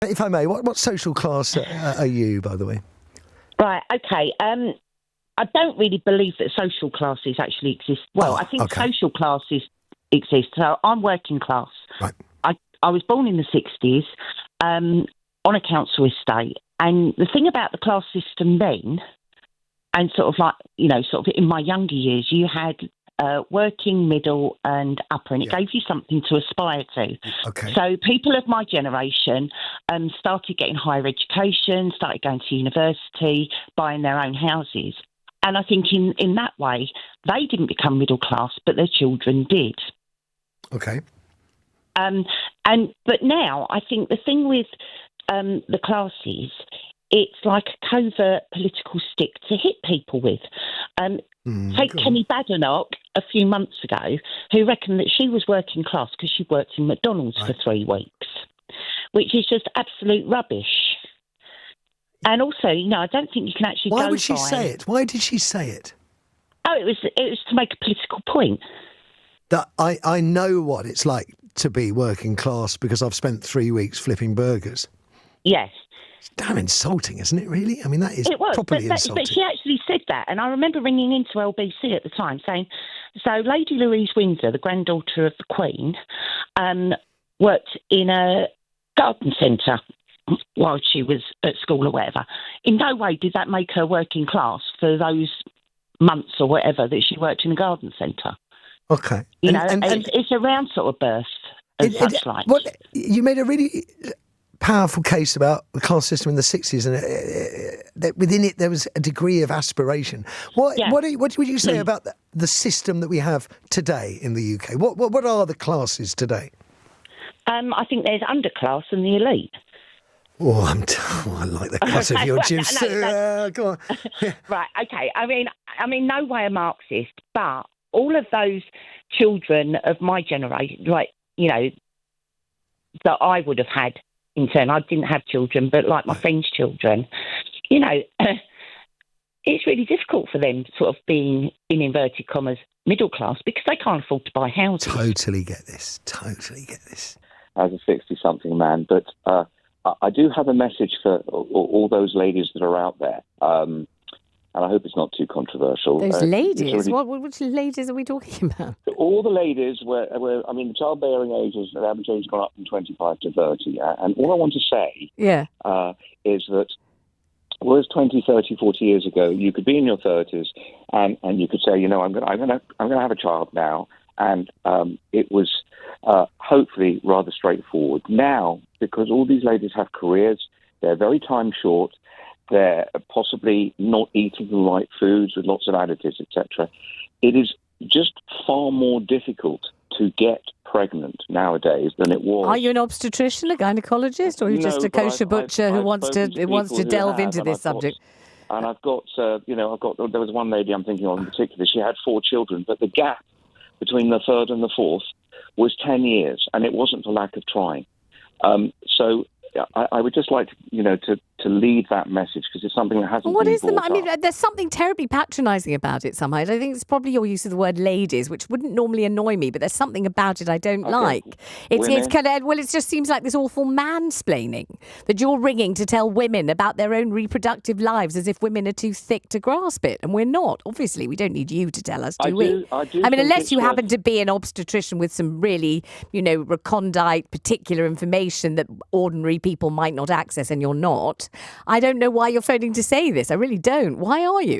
If I may, what social class are you, by the way? Right, okay. I don't really believe that social classes actually exist. Well, I think social classes exist. So I'm working class. Right. I was born in the 60s on a council estate. And the thing about the class system then, and sort of like, sort of in my younger years, you had working, middle and upper, and it gave you something to aspire to. Okay. So people of my generation started getting higher education, started going to university, buying their own houses. And I think in that way, they didn't become middle class, but their children did. Okay. But now I think the thing with the classes, it's like a covert political stick to hit people with. Take Kenny Badenoch a few months ago, who reckoned that she was working class because she worked in McDonald's for 3 weeks, which is just absolute rubbish. And also, I don't think you can actually Why would she say it? Why did she say it? Oh, it was to make a political point. That I know what it's like to be working class because I've spent 3 weeks flipping burgers. Yes. It's damn insulting, isn't it, really? I mean, that is properly insulting. But she actually said that, and I remember ringing into LBC at the time saying, so Lady Louise Windsor, the granddaughter of the Queen, worked in a garden centre while she was at school or whatever. In no way did that make her working class for those months or whatever that she worked in a garden centre. Okay. It's a round sort of burst and such like. You made a really powerful case about the class system in the 60s, and that within it there was a degree of aspiration. What would you say about the system that we have today in the UK? What are the classes today? I think there's underclass and the elite. Oh, I like the cut of your juice. Go on. Yeah. Right, okay. I mean, no way a Marxist, but all of those children of my generation, that I would have had in turn. I didn't have children, but like my friends' children, it's really difficult for them sort of being, in inverted commas, middle class because they can't afford to buy houses. Totally get this. As a 60-something man, but I do have a message for all those ladies that are out there, and I hope it's not too controversial. Those ladies? Which ladies are we talking about? All the ladies the childbearing ages, the average age has gone up from 25 to 30, and all I want to say is that whereas 20, 30, 40 years ago, you could be in your 30s and you could say, I'm going to have a child now, and it was hopefully rather straightforward. Now, because all these ladies have careers, they're very time short, they're possibly not eating the right foods with lots of additives, etc. It is just far more difficult to get pregnant nowadays than it was. Are you an obstetrician, a gynecologist, or are you just a kosher butcher who wants to delve into this subject? And I've got, there was one lady I'm thinking of in particular, she had 4 children, but the gap between the third and the fourth was 10 years, and it wasn't for lack of trying. So I would just like to lead that message because it's something that hasn't been brought up. There's something terribly patronising about it somehow. I think it's probably your use of the word ladies, which wouldn't normally annoy me, but there's something about it I don't like. It's kind of, it just seems like this awful mansplaining that you're ringing to tell women about their own reproductive lives as if women are too thick to grasp it, and we're not. Obviously, we don't need you to tell us, do we? I mean, unless you happen to be an obstetrician with some really, recondite, particular information that ordinary people might not access, and you're not. I don't know why you're phoning to say this. I really don't. Why are you?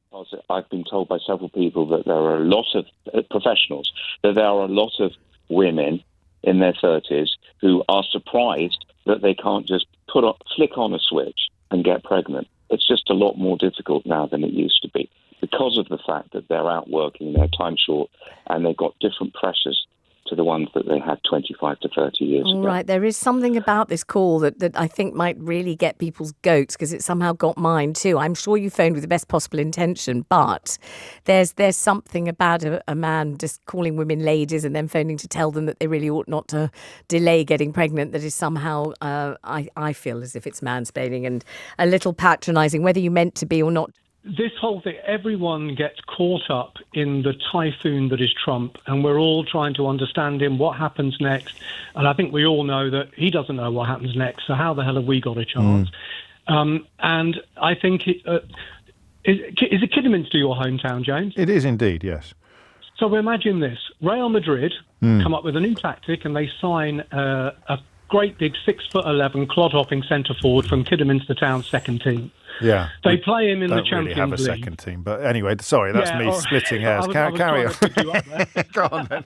Because I've been told by several people that there are a lot of professionals, that there are a lot of women in their 30s who are surprised that they can't just flick on a switch and get pregnant. It's just a lot more difficult now than it used to be because of the fact that they're out working, they're time short, and they've got different pressures to the ones that they had 25 to 30 years ago. Right, there is something about this call that I think might really get people's goats because it somehow got mine too. I'm sure you phoned with the best possible intention, but there's something about a man just calling women ladies and then phoning to tell them that they really ought not to delay getting pregnant that is somehow, I feel as if it's mansplaining and a little patronising, whether you meant to be or not. this whole thing, everyone gets caught up in the typhoon that is Trump, and we're all trying to understand him, what happens next. And I think we all know that he doesn't know what happens next, so how the hell have we got a chance? And I think, is it Kidderminster your hometown, James? It is indeed, yes. So imagine this. Real Madrid come up with a new tactic, and they sign a great big 6'11" clod-hopping centre forward from Kidderminster Town's second team. Yeah, they play him in the Champions League. Don't really have a second team, but anyway, sorry, that's me splitting hairs. Carry on. Go on then.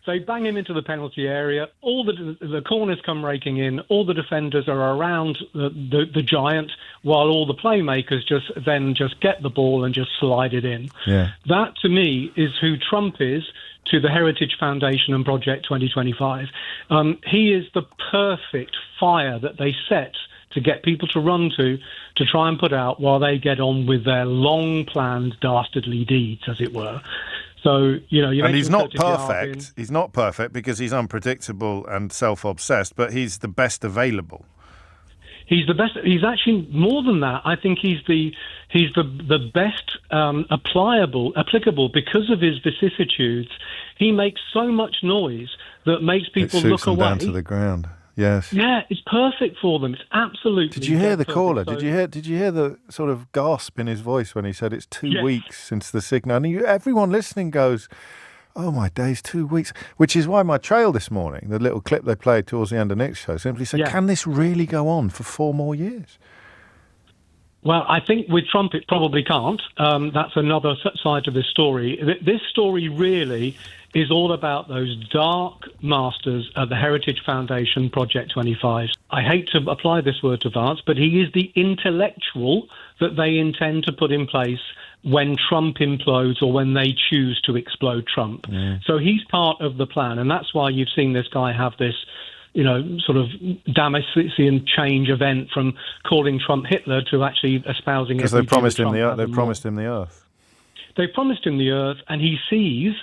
They bang him into the penalty area. All the corners come raking in. All the defenders are around the giant, while all the playmakers just get the ball and just slide it in. Yeah. That to me is who Trump is to the Heritage Foundation and Project 2025. He is the perfect fire that they set to get people to run to try and put out while they get on with their long-planned dastardly deeds, as it were. So, and he's not perfect. He's not perfect because he's unpredictable and self-obsessed, but he's the best available. He's the best. He's actually more than that. I think he's the best applicable because of his vicissitudes. He makes so much noise that makes people look away. Down to the ground. Yes. Yeah, it's perfect for them. It's absolutely. Did you hear the caller? Did you hear the sort of gasp in his voice when he said it's 2 weeks since the signal? And everyone listening goes, "Oh my days, 2 weeks!" Which is why my trail this morning, the little clip they played towards the end of Nick's show, simply said, "Can this really go on for 4 more years?" Well, I think with Trump it probably can't. That's another side to this story. This story really is all about those dark masters at the Heritage Foundation Project 25. I hate to apply this word to Vance, but he is the intellectual that they intend to put in place when Trump implodes or when they choose to explode Trump. So he's part of the plan, and that's why you've seen this guy have this sort of Damascene change event from calling Trump Hitler to actually espousing it. Because they promised him the earth. They promised him the earth. They promised him the earth, and he sees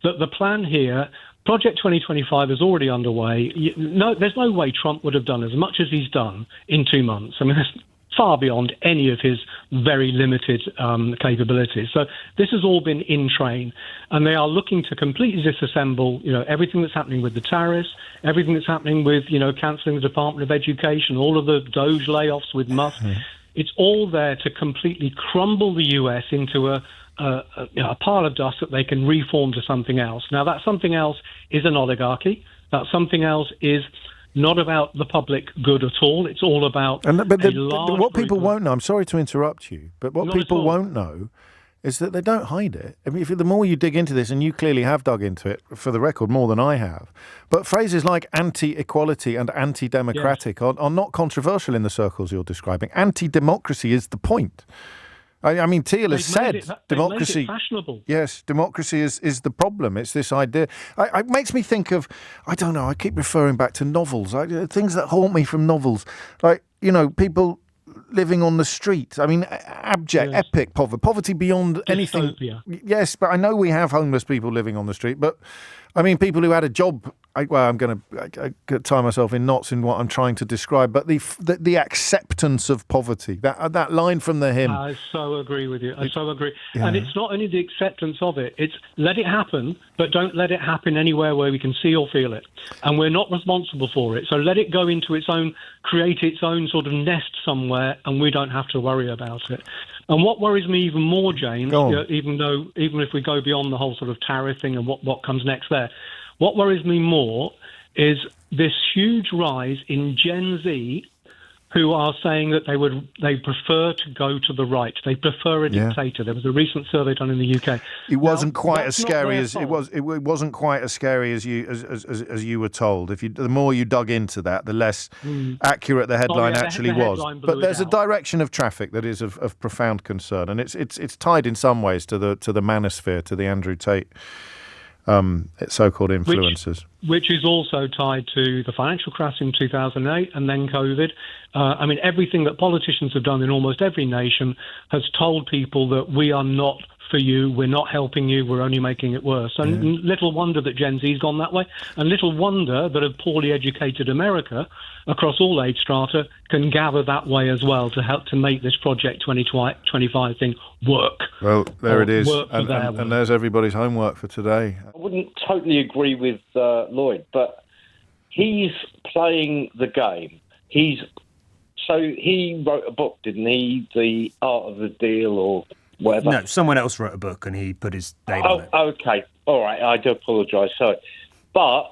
that the plan here, Project 2025, is already underway. There's no way Trump would have done as much as he's done in 2 months. I mean, that's far beyond any of his very limited capabilities. So this has all been in train, and they are looking to completely disassemble, everything that's happening with the tariffs, everything that's happening with, cancelling the Department of Education, all of the Doge layoffs with Musk. It's all there to completely crumble the US into a pile of dust that they can reform to something else. Now, that something else is an oligarchy. That something else is not about the public good at all. It's all about what people won't know. I'm sorry to interrupt you, but what people won't know is that they don't hide it. I mean, the more you dig into this, and you clearly have dug into it, for the record, more than I have, but phrases like anti-equality and anti-democratic are not controversial in the circles you're describing. Anti-democracy is the point. I mean, Thiel has said democracy. Fashionable. Yes, democracy is the problem. It's this idea. It makes me think of, I don't know, I keep referring back to novels, things that haunt me from novels. Like, people living on the street. I mean, abject, epic poverty beyond anything. Yes, but I know we have homeless people living on the street, but I mean, people who had a job. I'm going to tie myself in knots in what I'm trying to describe, but the acceptance of poverty, that line from the hymn. I so agree with you. I so agree. Yeah. And it's not only the acceptance of it, it's let it happen, but don't let it happen anywhere where we can see or feel it. And we're not responsible for it. So let it go into create its own sort of nest somewhere, and we don't have to worry about it. And what worries me even more, James, even if we go beyond the whole sort of tariff thing and what comes next there, what worries me more is this huge rise in Gen Z who are saying that they prefer to go to the right. They prefer a dictator. There was a recent survey done in the UK. It wasn't quite as scary as it was. It wasn't quite as scary as you were told. The more you dug into that, the less accurate the headline actually was. But there's a direction of traffic that is of profound concern, and it's tied in some ways to the manosphere, to the Andrew Tate so-called influencers. Which is also tied to the financial crash in 2008 and then COVID. I mean, everything that politicians have done in almost every nation has told people that we are not for you. We're not helping you. We're only making it worse. And little wonder that Gen Z's gone that way. And little wonder that a poorly educated America across all age strata can gather that way as well to help to make this Project 2025 thing work. Well, there it is. And there's everybody's homework for today. I wouldn't totally agree with Lloyd, but he's playing the game. So he wrote a book, didn't he? The Art of the Deal or whatever. No, someone else wrote a book and he put his name on it. Okay. All right. I do apologise. Sorry. But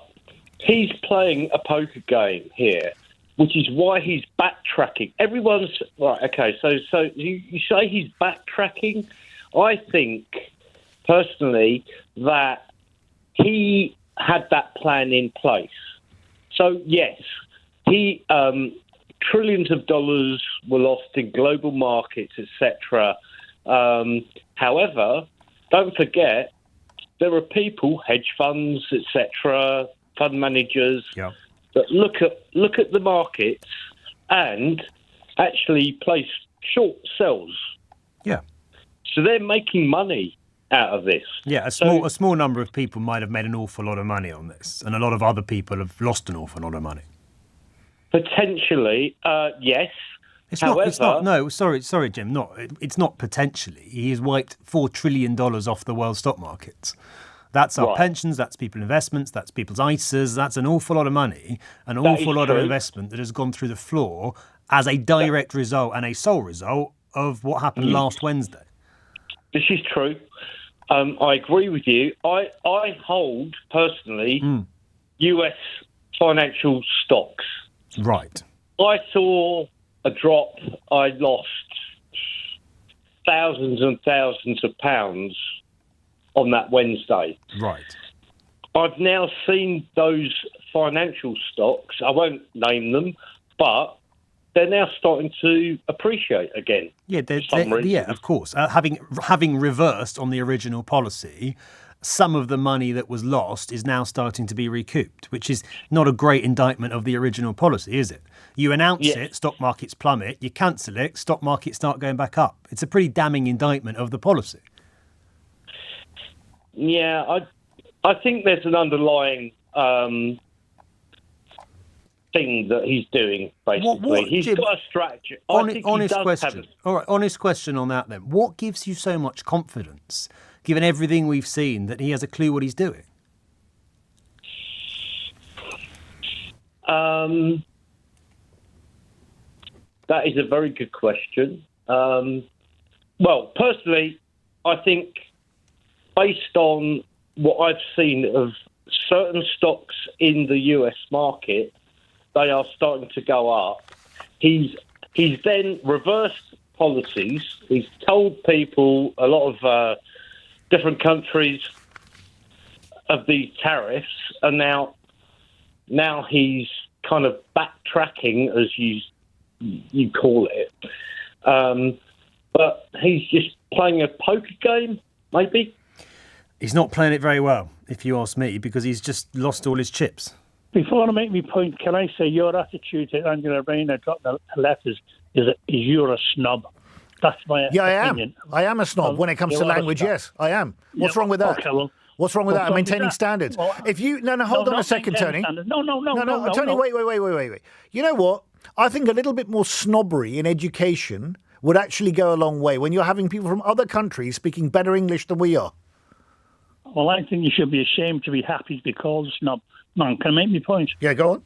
he's playing a poker game here, which is why he's backtracking. Everyone's... Right, okay, so you say he's backtracking? I think, personally, that he had that plan in place. So, yes, he... trillions of dollars were lost in global markets, etc. However, don't forget, there are people, hedge funds, etc., fund managers, that look at the markets and actually place short sells. Yeah. So they're making money out of this. Yeah, a small number of people might have made an awful lot of money on this, and a lot of other people have lost an awful lot of money. Potentially, yes. It's not. No, sorry, Jim. It's not potentially. He has wiped $4 trillion off the world stock markets. That's our pensions. That's people's investments. That's people's ISAs. That's an awful lot of money, an awful lot of investment that has gone through the floor as a direct result and a sole result of what happened last Wednesday. This is true. I agree with you. I hold personally US financial stocks. Right. I saw a drop. I lost thousands and thousands of pounds on that Wednesday. Right. I've now seen those financial stocks, I won't name them, but they're now starting to appreciate again. Yeah, of course. Having reversed on the original policy, some of the money that was lost is now starting to be recouped, which is not a great indictment of the original policy, is it? You announce it, stock markets plummet, you cancel it, stock markets start going back up. It's a pretty damning indictment of the policy. Yeah, I think there's an underlying thing that he's doing, basically. He's Jim, got a strategy. Honest question on that then. What gives you so much confidence, given everything we've seen, that he has a clue what he's doing? That is a very good question. Well, personally, I think based on what I've seen of certain stocks in the US market, they are starting to go up. He's then reversed policies. He's told people, a lot of different countries, of these tariffs, and now he's kind of backtracking, as you call it. But he's just playing a poker game, maybe. He's not playing it very well, if you ask me, because he's just lost all his chips. Before I make my point, can I say your attitude to Angela Rayner dropping the letters is you're a snob. That's my opinion. I am a snob when it comes to language, yes, I am. What's wrong with that? Okay, what's wrong with that? I'm maintaining standards. Well, if you hold on a second, Tony. No, Tony, wait. You know what? I think a little bit more snobbery in education would actually go a long way when you're having people from other countries speaking better English than we are. Well, I think you should be ashamed to be happy to be called a snob. Man, can I make my point? Yeah, go on.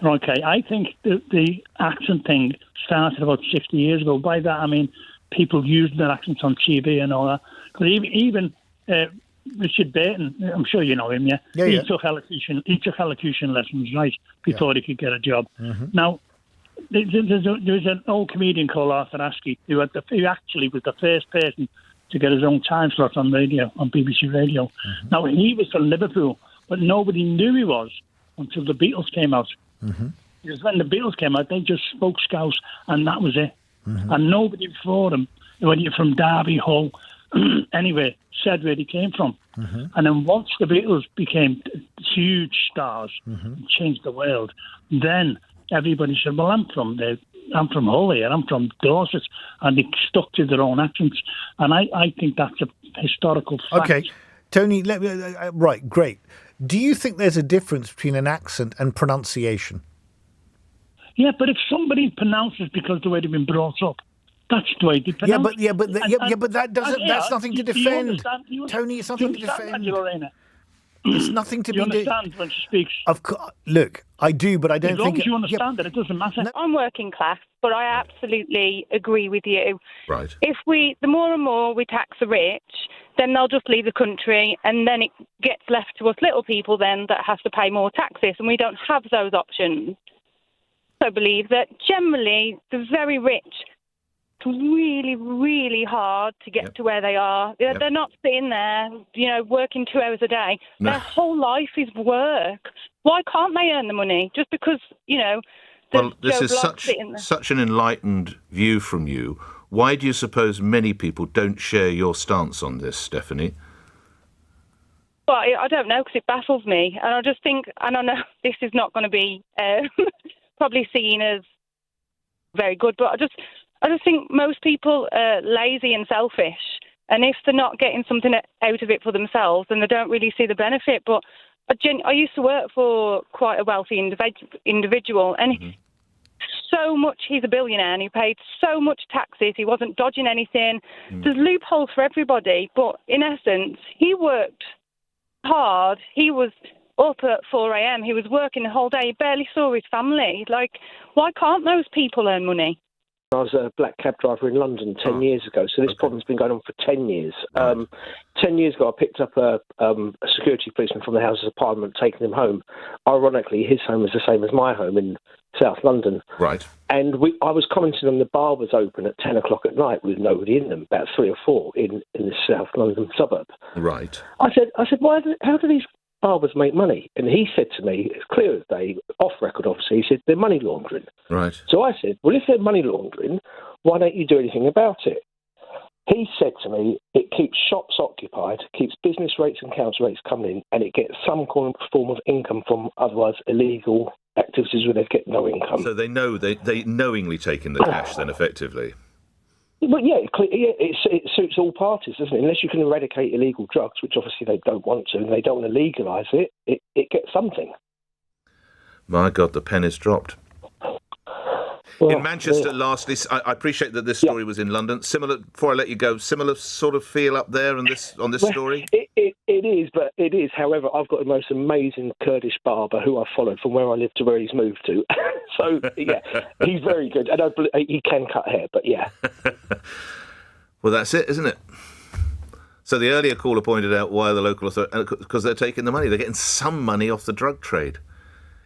Okay, I think the accent thing started about 60 years ago. By that, I mean people using their accents on TV and all that. Because even Richard Burton, I'm sure you know him, yeah? He took elocution lessons, right, before he could get a job. Mm-hmm. Now, there's an old comedian called Arthur Askey who actually was the first person to get his own time slot on radio, on BBC Radio. Mm-hmm. Now, he was from Liverpool, but nobody knew he was until the Beatles came out. Mm-hmm. Because when the Beatles came out, they just spoke Scouse, and that was it. Mm-hmm. And nobody before them, whether you're from Derby, Hull, anyway, said where he came from. Mm-hmm. And then once the Beatles became huge stars, and changed the world, then everybody said, well, I'm from Hull here, I'm from Dorset, and they stuck to their own accents. And I think that's historical facts. Okay, Tony, right, great. Do you think there's a difference between an accent and pronunciation? Yeah, but if somebody pronounces because the way they've been brought up, that's the way they pronounce. But that doesn't. That's nothing to defend. Tony, it's nothing to defend. It's nothing to be. Do you understand when she speaks? Of course. Look, I do, but I don't think. As long as you understand it doesn't matter. I'm working class, but I absolutely agree with you. Right. If the more and more we tax the rich, then they'll just leave the country, and then it gets left to us little people then that have to pay more taxes, and we don't have those options. I believe that generally the very rich, it's really, really hard to get to where they are. They're not sitting there, working 2 hours a day. No. Their whole life is work. Why can't they earn the money? Just because, Well, this is such an enlightened view from you. Why do you suppose many people don't share your stance on this, Stephanie? Well, I don't know, because it baffles me. And I just think, and I know this is not going to be probably seen as very good, but I just think most people are lazy and selfish. And if they're not getting something out of it for themselves, then they don't really see the benefit. But I used to work for quite a wealthy individual, and so much, he's a billionaire, and he paid so much taxes. He wasn't dodging anything. There's loopholes for everybody, but in essence, he worked hard. He was up at 4 a.m. He was working the whole day. He barely saw his family. Like, why can't those people earn money? I was a black cab driver in London 10 years ago, so this problem's been going on for 10 years. 10 years ago, I picked up a security policeman from the Houses of Parliament, taking him home. Ironically, his home was the same as my home in South London. Right. And I was commenting on the barbers open at 10 o'clock at night with nobody in them, about 3 or 4 in the South London suburb. Right. I said, how do these barbers make money? And he said to me, it's clear as day, off record obviously, he said, they're money laundering. Right. So I said, well, if they're money laundering, why don't you do anything about it? He said to me, it keeps shops occupied, keeps business rates and council rates coming in, and it gets some form of income from otherwise illegal activities where they get no income. So they know they knowingly take in the cash then, effectively. Well, it suits all parties, doesn't it? Unless you can eradicate illegal drugs, which obviously they don't want to, and they don't want to legalise it, it gets something. My God, the pen is dropped. Well, in Manchester, lastly, I appreciate that this story was in London. Similar, before I let you go, similar sort of feel up there on this story? It is. However, I've got the most amazing Kurdish barber who I followed from where I live to where he's moved to. So, yeah, he's very good. And he can cut hair, but yeah. Well, that's it, isn't it? So the earlier caller pointed out why the local authority, because they're taking the money. They're getting some money off the drug trade.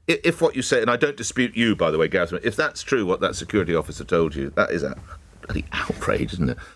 If what you say, and I don't dispute you, by the way, Gareth, if that's true, what that security officer told you, that is a bloody outrage, isn't it?